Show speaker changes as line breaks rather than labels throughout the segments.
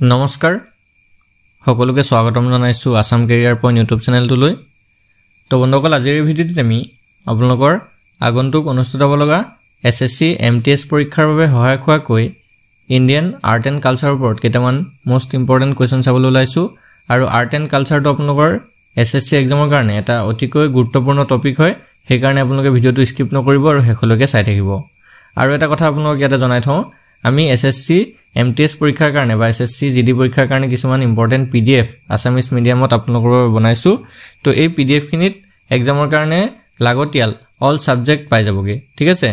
নমস্কাৰ সকলোকে স্বাগতম জনাইছো আসাম কেৰিয়াৰ পইণ্ট ইউটিউব চেনেলটোলৈ। তো বন্ধুসকল, আজিৰ ভিডিঅ'টোত আমি আপোনালোকৰ আগন্তুক অনুষ্ঠিত হ'ব লগা SSC MTS পৰীক্ষাৰ বাবে সহায়ক হোৱাকৈ ইণ্ডিয়ান আৰ্ট এণ্ড কালচাৰৰ ওপৰত কেইটামান মোষ্ট ইম্পৰ্টেণ্ট কুৱেশ্যন চাবলৈ ওলাইছোঁ। আৰু আৰ্ট এণ্ড কালচাৰটো আপোনালোকৰ SSC এক্সামৰ কাৰণে এটা অতিকৈ গুৰুত্বপূৰ্ণ টপিক হয়, সেইকাৰণে আপোনালোকে ভিডিঅ'টো স্কিপ নকৰিব আৰু শেষলৈকে চাই থাকিব। আৰু এটা কথা আপোনালোকক ইয়াতে জনাই থওঁ, আমি SSC MTS পৰীক্ষাৰ কাৰণে বা SSC GD পৰীক্ষাৰ কাৰণে কিছুমান ইম্পৰ্টেণ্ট PDF আছামিজ মিডিয়ামত আপোনালোকৰ বাবে বনাইছোঁ। তো এই PDF খিনিত এক্সামৰ কাৰণে লাগতিয়াল অল ছাবজেক্ট পাই যাবগে। ঠিক আছে,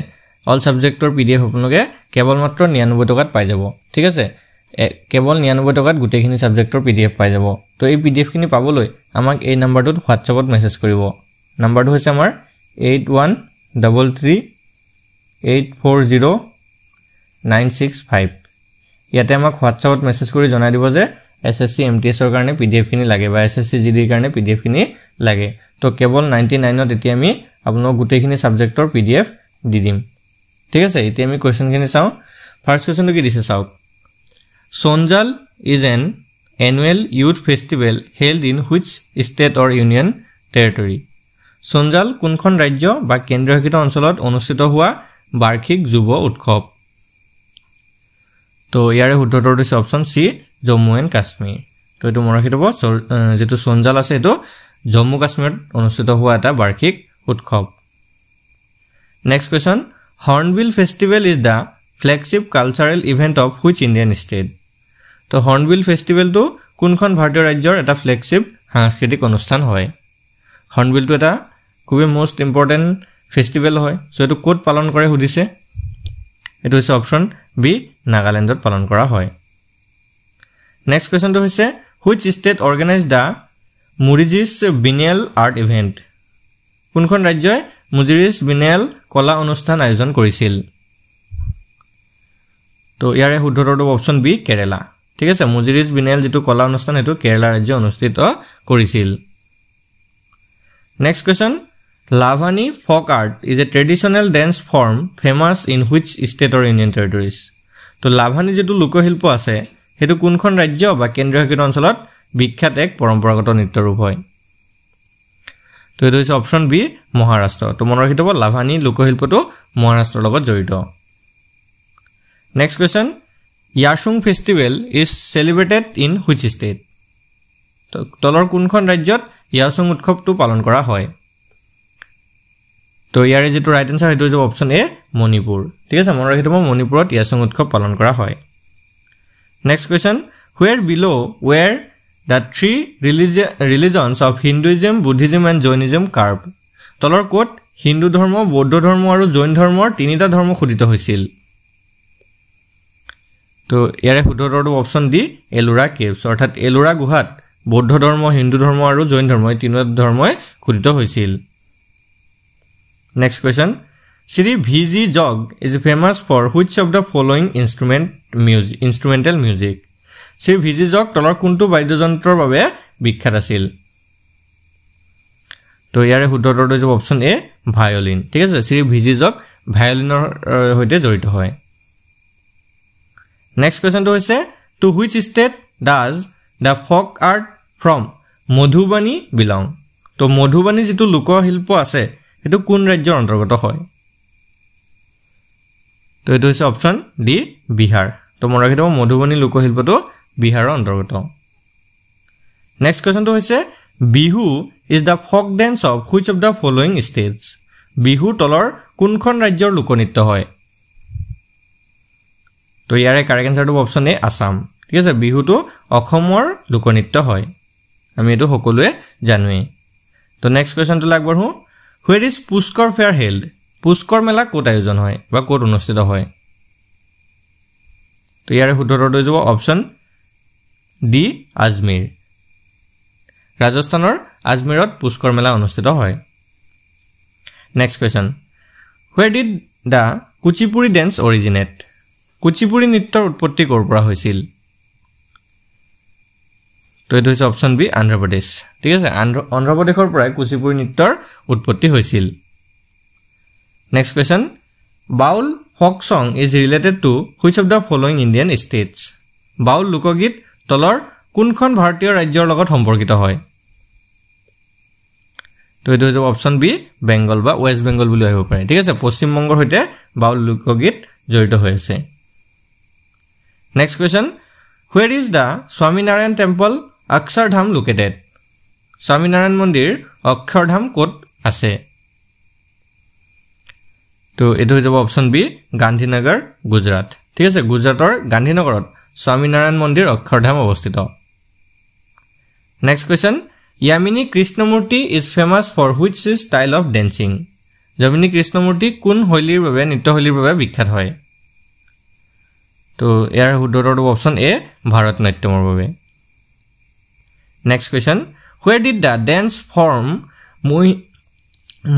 অল ছাবজেক্টৰ PDF আপোনালোকে কেৱল মাত্ৰ 99 টকাত পাই যাব। ঠিক আছে, কেৱল 99 টকাত গোটেইখিনি ছাবজেক্টৰ PDF পাই যাব। তো এই PDF খিনি পাবলৈ আমাক এই নম্বৰটোত হোৱাটছআপত মেছেজ কৰিব। নম্বৰটো হৈছে আমাৰ 8133840965। ইয়াতে আমাক হোৱাটছআপত মেছেজ কৰি জনাই দিব যে SSC MTS ৰ কাৰণে PDF খিনি লাগে বা SSC GD ৰ কাৰণে PDF খিনি লাগে। তো কেৱল 99ত এতিয়া আমি আপোনালোক গোটেইখিনি ছাবজেক্টৰ PDF দি দিম। ঠিক আছে, এতিয়া আমি কুৱেশ্যনখিনি চাওঁ। ফাৰ্ষ্ট কুৱেশ্যনটো কি দিছে চাওক। Sonjal is an annual youth festival held in which state or union territory? Sonjal কোনখন ৰাজ্য বা কেন্দ্ৰীয়শাসিত অঞ্চলত অনুষ্ঠিত হোৱা বাৰ্ষিক যুৱ উৎসৱ? তো ইয়াৰে শুদ্ধ উত্তৰটো হৈছে option C, Jammu and Kashmir. তো এইটো মনত ৰাখি থ'ব, যিটো সঞ্জাল আছে এইটো জম্মু কাশ্মীৰত অনুষ্ঠিত হোৱা এটা বাৰ্ষিক উৎসৱ। Next question, hornbill festival is the flagship cultural event of which Indian state? তো হৰ্ণবিল ফেষ্টিভেলটো কোনখন ভাৰতীয় ৰাজ্যৰ এটা ফ্লেগশ্বিপ সাংস্কৃতিক অনুষ্ঠান হয়? হৰ্ণবিলটো এটা খুবেই মোষ্ট ইম্পৰ্টেণ্ট ফেষ্টিভেল হয়। চ' এইটো ক'ত পালন কৰে সুধিছে, এইটো হৈছে অপশ্যন বি, নাগালেণ্ডত পালন কৰা হয়। নেক্সট কুৱেশ্যনটো হৈছে which state organise the Muziris biennale art event? কোনখন ৰাজ্যই মুজিৰিছ বিনেল কলা অনুষ্ঠান আয়োজন কৰিছিল? তো ইয়াৰে শুদ্ধ উত্তৰটো অপশ্যন বি, কেৰেলা। ঠিক আছে, মুজিৰিছ বিনেল যিটো কলা অনুষ্ঠান সেইটো কেৰেলা ৰাজ্যই অনুষ্ঠিত কৰিছিল। Next question, Lavani folk art is a traditional dance form famous in which state or union territories? তো লাভানী যিটো লোকশিল্প আছে সেইটো কোনখন ৰাজ্য বা কেন্দ্ৰীয়শাসিত অঞ্চলত বিখ্যাত এক পৰম্পৰাগত নৃত্যৰূপ হয়? তো এইটো হৈছে অপশ্যন বি, মহাৰাষ্ট্ৰ। তো মনত ৰাখি থ'ব, লাভানী লোকশিল্পটো মহাৰাষ্ট্ৰৰ লগত জড়িত। Next question, Yaoshang festival is celebrated in which state? তো তলৰ কোনখন ৰাজ্যত য়াচুং উৎসৱটো পালন কৰা হয়? তো ইয়াৰে যিটো ৰাইট এনচাৰ সেইটো হৈছে অপশ্যন এ, মণিপুৰ। ঠিক আছে, মনত ৰাখি থ'ব, মণিপুৰত য়াচুং উৎসৱ পালন কৰা হয়। Next question, where below' were the three religions of Hinduism, Buddhism and Jainism carve? তলৰ ক'ত হিন্দু ধৰ্ম, বৌদ্ধ ধৰ্ম আৰু জৈন ধৰ্মৰ তিনিটা ধৰ্ম খোদিত হৈছিল? তো ইয়াৰে শুদ্ধ উত্তৰটো অপশ্যন ডি, এলোৰা কেভছ। অৰ্থাৎ এলোৰা গুহাত বৌদ্ধ ধৰ্ম, হিন্দু ধৰ্ম আৰু জৈন ধৰ্ম এই তিনিটা ধৰ্মই খোদিত হৈছিল। Next question, Shri VG Jog is famous for which of the following instrumental music? Shri VG Jog তলৰ কোনটো বাদ্যযন্ত্ৰৰ বাবে বিখ্যাত আছিল? তো ইয়াৰে শুদ্ধ উত্তৰটো হৈছে অপশ্যন এ, ভায়লিন। ঠিক আছে, শ্ৰী VG জগ ভায়লিনৰ সৈতে জড়িত হয়। নেক্সট কুৱেশ্যনটো হৈছে to which state does the folk art from Madhubani belong? তো মধুবাণী যিটো লোকশিল্প আছে সেইটো কোন ৰাজ্যৰ অন্তৰ্গত হয়? তো এইটো হৈছে অপশ্যন ডি, বিহাৰ। তো মনত ৰাখি থ'ব, মধুবাণী লোকশিল্পটো বিহাৰৰ অন্তৰ্গত। নেক্সট কুৱেশ্যনটো হৈছে Bihu is the folk dance of which of the following states? Bihu তলৰ কোনখন ৰাজ্যৰ লোকনৃত্য হয়? তো ইয়াৰে কাৰেক্ট এনচাৰটো অপশ্যন এ, আছাম। ঠিক আছে, বিহুটো অসমৰ লোকনৃত্য হয়, আমি এইটো সকলোৱে জানোৱেই। তো নেক্সট কুৱেশ্যনটো আগবাঢ়োঁ। Where is Pushkar fair held? Pushkar মেলা ক'ত আয়োজন হয় বা ক'ত অনুষ্ঠিত হয়? তো ইয়াৰে শুদ্ধ উত্তৰটো হৈ যাব অপশ্যন ডি, আজমেৰ। ৰাজস্থানৰ আজমেৰত পুষ্কৰ মেলা অনুষ্ঠিত হয়। Next question, where did the Kuchipudi dance originate? Kuchipudi নৃত্যৰ উৎপত্তি ক'ৰ পৰা হৈছিল? তো এইটো হৈছে অপশ্যন বি, অন্ধ্ৰপ্ৰদেশ। ঠিক আছে, অন্ধ্ৰপ্ৰদেশৰ পৰাই কুচিপুড়ি নৃত্যৰ উৎপত্তি হৈছিল। Next question, Baul folk song is related to which of the following Indian states? Baul লোকগীত তলৰ কোনখন ভাৰতীয় ৰাজ্যৰ লগত সম্পৰ্কিত হয় তো এইটো হৈছে অপচন বি বেংগল বা ওয়েস্ট বেংগল বুলি আহিব পাৰে ঠিক আছে পশ্চিম বংগৰ সৈতে বাউল লোকগীত জড়িত হৈ আছে next question where is the Swaminarayan temple Akshardham located Swaminarayan মন্দিৰ অক্ষৰধাম ক'ত আছে তো এইটো হৈ যাব অপচন বি গান্ধীনগৰ গুজৰাট ঠিক আছে গুজৰাটৰ গান্ধীনগৰত স্বামীনাৰায়ণ মন্দিৰ অক্ষৰধাম অৱস্থিত next question Yamini Krishnamurti is famous for which style of dancing Yamini Krishnamurti কোন শৈলীৰ বাবে নৃত্য শৈলীৰ বাবে বিখ্যাত হয় তো ইয়াৰ উত্তৰটো অপচন এ ভাৰত নাট্যমৰ বাবে next question where did the dance form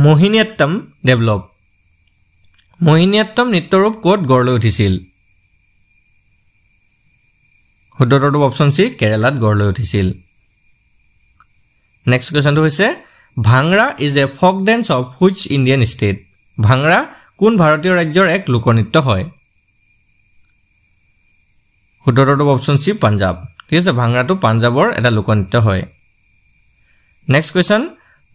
Mohiniyattam develop Mohiniyattam নৃত্যৰূপ ক'ত গঢ় লৈ উঠিছিল উত্তৰটো অপচন সি কেৰালাত গঢ় লৈ উঠিছিল নেক্সট কোৱেশ্চনটো হৈছে Bhangra is a folk dance of which Indian state Bhangra কোন ভাৰতীয় ৰাজ্যৰ এক লোকনৃত্য হয় উত্তৰটো অপচন সি পাঞ্জাব ঠিক আছে ভাংৰাটো পাঞ্জাবৰ এটা লোকনৃত্য হয় next question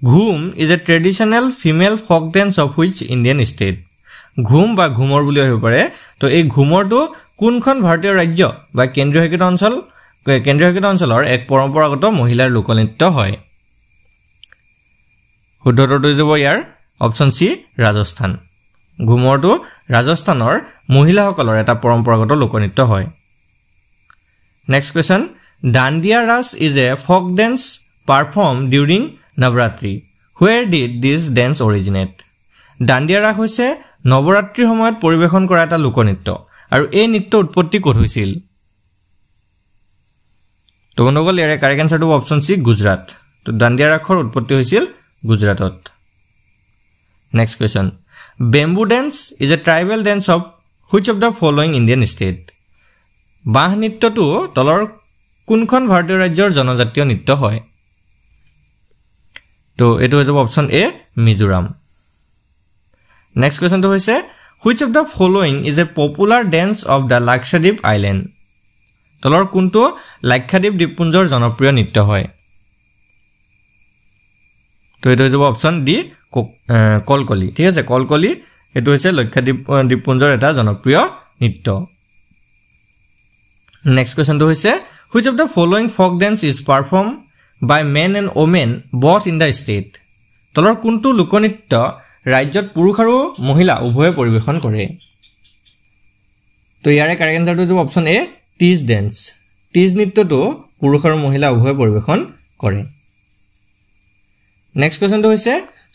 Ghoom is a traditional female folk dance of which Indian state Ghoom বা ঘুমৰ বুলি আহিব পাৰে তো এই ঘুমৰটো কোনখন ভাৰতীয় ৰাজ্য বা কেন্দ্ৰীয় শাসিত অঞ্চলৰ এক পৰম্পৰাগত মহিলাৰ লোকনৃত্য হয় উত্তৰটো যাব ইয়াৰ অপচন সি ৰাজস্থান ঘুমৰটো ৰাজস্থানৰ মহিলাসকলৰ এটা পৰম্পৰাগত লোকনৃত্য হয় next question Dandiya Raas is a folk dance perform during Navratri where did this dance originate Dandiya Raas হৈছে নৱৰাত্ৰিৰ সময়ত পৰিবেশন কৰা এটা লোকনৃত্য আৰু এই নৃত্য উৎপত্তি ক'ত হৈছিল তো বন্ধুসকল ইয়াৰ কাৰেক্ট আনসাৰটো অপচন সি গুজৰাট তো দাণ্ডিয়া ৰাসৰ উৎপত্তি হৈছিল গুজৰাটত next question bamboo dance is a tribal dance of which of the following Indian state বাঁহ নৃত্যটো তলৰ কোনখন ভাৰতীয় ৰাজ্যৰ জনজাতীয় নৃত্য হয় তো এইটো হৈ যাব অপচন এ মিজোৰাম নেক্সট কোৱেশ্চনটো হৈছে which of the following is a popular dance of the Lakshadweep island তলৰ কোনটো লাক্ষাদ্বীপ দ্বীপপুঞ্জৰ জনপ্ৰিয় নৃত্য হয় তো এইটো হৈ যাব অপচন ডি কলকলি ঠিক আছে কলকলি এইটো হৈছে লাক্ষাদ্বীপ দ্বীপপুঞ্জৰ এটা জনপ্ৰিয় নৃত্য নেক্সট কোৱেশ্চনটো হৈছে which of the following folk dance is perform by men and women both in the state তলৰ কোনটো লোকনৃত্য ৰাজ্যত পুৰুষ আৰু মহিলা উভয়ে পৰিবেশন কৰে তো ইয়াৰে কাৰেক্ট আনসাৰটো যাব অপচন এ টিজ ডেন্স টিজ নৃত্যটো পুৰুষ আৰু মহিলা উভয়ে পৰিবেশন কৰে নেক্সট কোৱেশ্চনটো হৈছে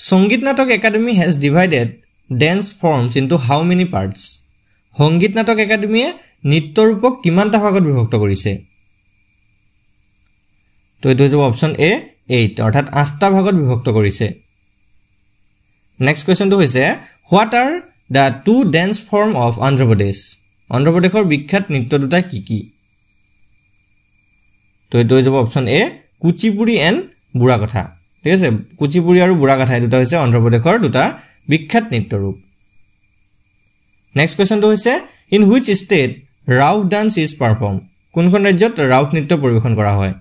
Sangeet Natak Akademi has divided dance forms into how many parts Sangeet Natak একাডেমিয়ে নৃত্যৰূপক কিমানটা ভাগত বিভক্ত কৰিছে তো এইটো যাব অপচন এ 8 অৰ্থাৎ 8টা ভাগত বিভক্ত কৰিছে নেক্সট কোৱেশ্চনটো হৈছে what are the two dance form of Andhra প্ৰদেশৰ বিখ্যাত নৃত্য দুটা কি কি তো এইটো যাব option A Kuchipudi and Burrakatha ঠিক আছে কুচিপুড়ি আৰু বুঢ়াকথা এই দুটা হৈছে অন্ধ্ৰ প্ৰদেশৰ দুটা বিখ্যাত নৃত্যৰূপ নেক্সট কোৱেশ্চনটো হৈছে in which state Rauf dance is perform কোনখন ৰাজ্যত ৰাউফ নৃত্য পৰিবেশন কৰা হয়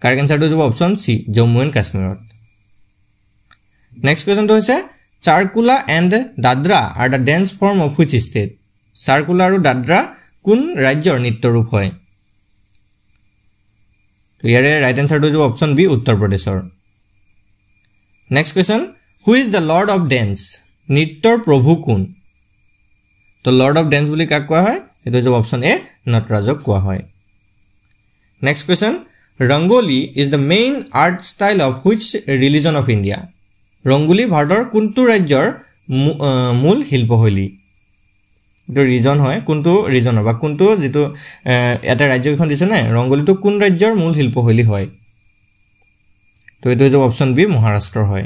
কাৰেক্ট আনসাৰটো যাব অপচন সি জম্মু এণ্ড কাশ্মীৰত নেক্সট কোৱেশ্চনটো হৈছে Charkula and Dadra are the dance form of which state Charkula আৰু দাদৰা কোন ৰাজ্যৰ নৃত্যৰূপ হয় তো ইয়াৰে ৰাইট আনসাৰটো যাব অপচন বি উত্তৰ প্ৰদেশৰ next question who is the lord of dance নৃত্যৰ প্ৰভু কোন তো লৰ্ড অফ ডেন্স বুলি কাক কোৱা হয় এইটো যাব অপচন এ নটৰাজক কোৱা হয় next question rangoli is the main art style of which religion of India rangoli ভাৰতৰ কোনটো ৰাজ্যৰ মূল শিল্পশৈলী এইটো ৰিজন হয় কোনটো ৰিজনৰ বা কোনটো যেটো এটা ৰাজ্যখন দিছে না ৰংগোলীটো কোন ৰাজ্যৰ মূল শিল্পশৈলী হয় তো এইটো যাব অপচন বি মহাৰাষ্ট্ৰ হয়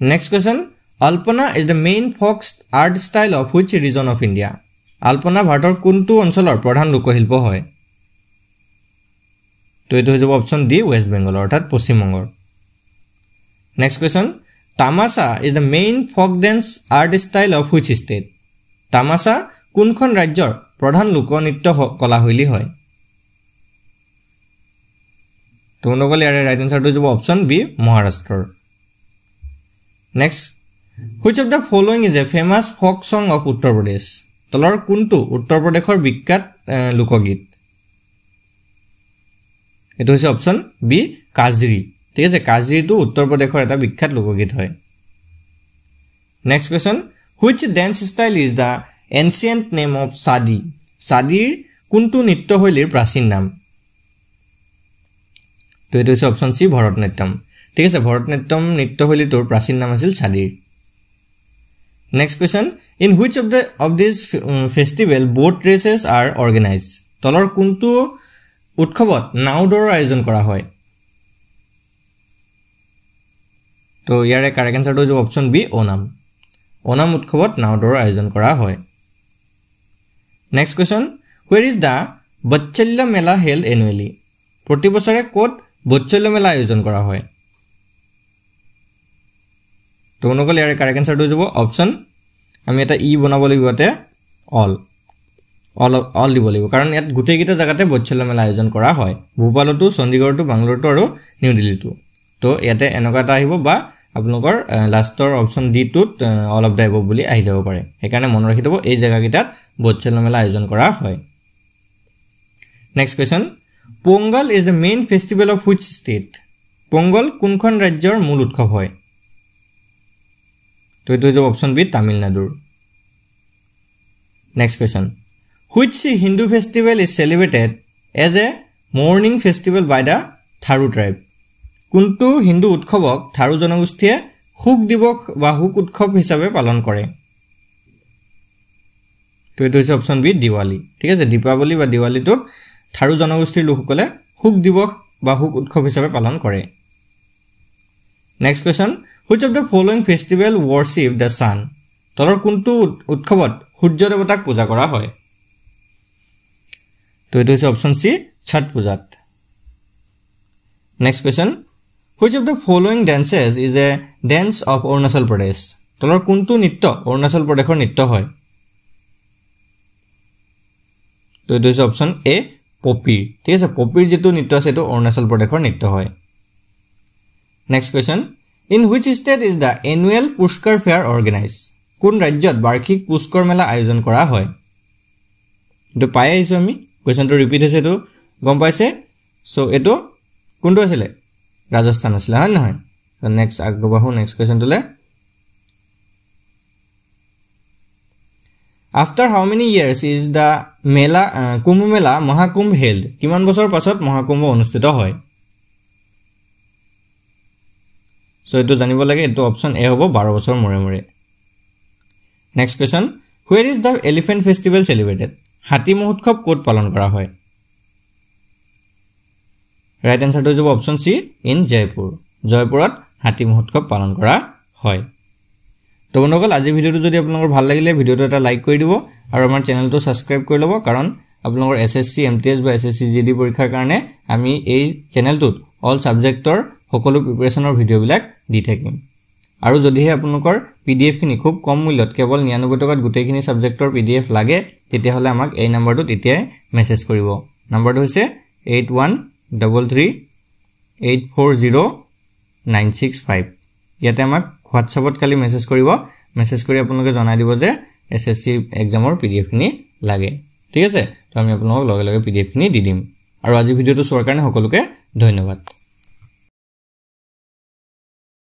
next question Alpana is the main folk art style of which region of India Alpana ভাৰতৰ কোনটো অঞ্চলৰ প্ৰধান লোকশিল্প হয় তো এইটো হৈ যাব অপচন ডি ওয়েস্ট বেংগল অৰ্থাৎ পশ্চিম বংগৰ next question Tamasha is the main folk dance art style of which state Tamasha কোনখন ৰাজ্যৰ প্ৰধান লোকনৃত্য কলাশৈলী হয় তো বন্ধুসকল ইয়াৰে ৰাইট আনসাৰটো যাব অপচন বি মহাৰাষ্ট্ৰৰ next which of the following is a famous folk song of Uttar Pradesh তলৰ কোনটো উত্তৰ প্ৰদেশৰ বিখ্যাত লোকগীত এটো হৈছে অপচন বি কাজৰি ঠিক আছে কাজৰিটো উত্তৰ প্ৰদেশৰ এটা বিখ্যাত লোকগীত হয় next question which dance style is the ancient name of sadi সাদিৰ কোনটো নৃত্যশৈলীৰ প্ৰাচীন নাম তো এটো হৈছে অপচন সি ভৰতনাট্যম ঠিক আছে ভৰতনাট্যম নৃত্যশৈলীটোৰ প্ৰাচীন নাম আছিল সাদিৰ Next question, in which of these festival boat races are organized? তলৰ কোনটো উৎসৱত নাও দৌৰৰ আয়োজন কৰা হয় তো ইয়াৰে কাৰেক্ট আনসাৰটো হৈছে অপচন বি ওনাম ওনাম উৎসৱত নাও দৌৰৰ আয়োজন কৰা হয় next question where is the বচ্চল্য মেলা held annually প্ৰতি বছৰে ক'ত বচ্চল্য মেলা আয়োজন কৰা হয় তো বন্ধুসকল ইয়াৰে কাৰেক্ট আনসাৰটো হ'ব অপচন আমি এটা ই বনাব লাগিবতে অল দিব লাগিব কাৰণ ইয়াত গোটেইকেইটা জায়গাতে বচ্চল্য মেলা আয়োজন কৰা হয় ভোপালতো চণ্ডীগড়তো বাংগালোৰতো আৰু নিউ দিল্লীতো তো ইয়াতে এনেকুৱা এটা আহিব বা আপোনালোকৰ লাষ্টৰ অপচন ডি টোত অল অফ দ্য এবভ বুলি আহি যাব পাৰে সেইকাৰণে মনত ৰাখি থব এই জায়গাকেইটাত বচ্চল্য মেলা আয়োজন কৰা হয় next question Pongal is the main festival of which state Pongal কোনখন ৰাজ্যৰ মূল উৎসৱ হয় তো এটো হৈছে অপচন বি তামিলনাডুৰ next question which Hindu festival is celebrated as a mourning festival by the Tharu tribe কোনটো হিন্দু উৎসৱক থাৰু জনগোষ্ঠীয়ে হুক দিৱস বা হুক উৎসৱ হিচাপে পালন কৰে তো এটো হৈছে অপচন বি দিৱালী ঠিক আছে দীপাৱলী বা দিৱালীটোক থাৰু জনগোষ্ঠীৰ লোকসকলে হুক দিৱস বা হুক উৎসৱ হিচাপে পালন কৰে next question which of the following festival worship the sun তলৰ কোনটো উৎসৱত সূৰ্য দেৱতাক পূজা কৰা হয় তো এটো হৈছে অপচন সি ছট পূজাত next question which of the following dances is a dance of Arunachal Pradesh তলৰ কোনটো নৃত্য অৰুণাচল প্ৰদেশৰ নৃত্য হয় তো এটো হৈছে অপচন এ পপি ঠিক আছে পপিৰ যেটো নৃত্য আছে এটো অৰুণাচল প্ৰদেশৰ নৃত্য হয় next question in which state is the annual Pushkar fair organized কোন ৰাজ্যত বাৰ্ষিক পুষ্কৰ মেলা আয়োজন কৰা হয় এটো পাই আইছো আমি কোৱেশ্চনটো ৰিপিট হৈছে তো গম পাইছে সো এটো কোনটো আছিল ৰাজস্থান আছিল হয় নহয় তো নেক্সট আগবাহু নেক্সট কোৱেশ্চন তোলে after how many years is the mela kumbh mela mahakumbh held কিমান বছৰ পাছত মহাকুম্ভ অনুষ্ঠিত হয় সো এটো জানিব লাগে এটো অপচন এ হ'ব 12 বছৰ মৰে মৰে next question where is the elephant festival celebrated হাতী মহোৎসৱ ক'ত পালন কৰা হয় ৰাইট আনসাৰটো হ'ব অপচন সি ইন জয়পুৰ জয়পুৰত হাতী মহোৎসৱ পালন কৰা হয় তো বন্ধুসকল আজি ভিডিওটো যদি আপোনালোকৰ ভাল লাগিলে ভিডিওটো এটা লাইক কৰি দিব আৰু আমাৰ চেনেলটো সাবস্ক্ৰাইব কৰি ল'ব কাৰণ আপোনালোকৰ এসএসসি এমটিএস বা এসএসসি জিডি পৰীক্ষাৰ কাৰণে আমি এই চেনেলটোত অল সাবজেক্টৰ সকলো প্ৰিপাৰেচনৰ ভিডিওবিলাক দি থাকিম আৰু যদিহে আপোনালোকৰ পিডিএফ খিনি খুব কম মূল্যত কেৱল 99 টকাত গোটেইখিনি সাবজেক্টৰ পিডিএফ লাগে তেতিয়াহলে আমাক এই নম্বৰটোত এতিয়াই মেছেজ কৰিব নম্বৰটো হৈছে 8133840965 ইয়াতে আমাক হোৱাটছআপত খালি মেছেজ কৰিব মেছেজ কৰি আপোনালোকে জনাই দিব যে এসএসসি এক্সামৰ পিডিএফ খিনি লাগে ঠিক আছে তো আমি আপোনালোকক লগে লগে পিডিএফ খিনি দি দিম আৰু আজি ভিডিওটো চোৱাৰ কাৰণে সকলোকে ধন্যবাদ